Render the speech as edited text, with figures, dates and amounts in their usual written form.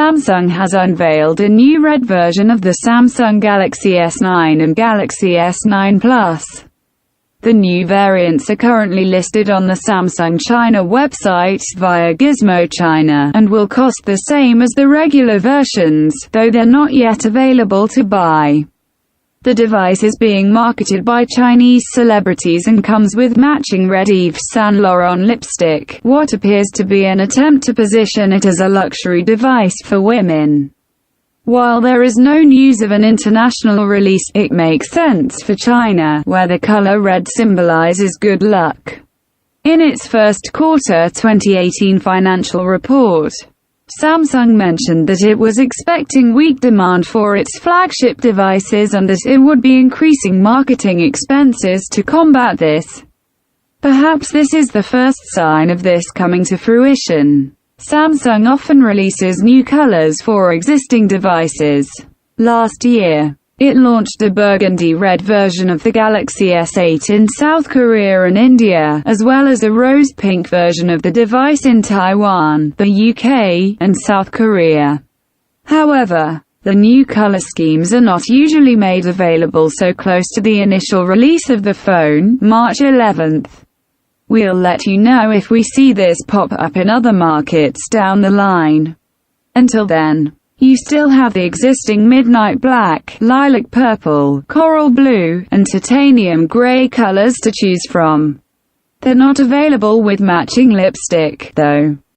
Samsung has unveiled a new red version of the Samsung Galaxy S9 and Galaxy S9 Plus. The new variants are currently listed on the Samsung China website via Gizmo China, and will cost the same as the regular versions, though they're not yet available to buy. The device is being marketed by Chinese celebrities and comes with matching red Yves Saint Laurent lipstick, what appears to be an attempt to position it as a luxury device for women. While there is no news of an international release, it makes sense for China, where the color red symbolizes good luck. In its first quarter 2018 financial report, Samsung mentioned that it was expecting weak demand for its flagship devices and that it would be increasing marketing expenses to combat this. Perhaps this is the first sign of this coming to fruition. Samsung often releases new colors for existing devices. Last year, it launched a burgundy red version of the Galaxy S8 in South Korea and India, as well as a rose pink version of the device in Taiwan, the UK, and South Korea. However, the new color schemes are not usually made available so close to the initial release of the phone, March 11th. We'll let you know if we see this pop up in other markets down the line. Until then, you still have the existing midnight black, lilac purple, coral blue, and titanium gray colors to choose from. They're not available with matching lipstick, though.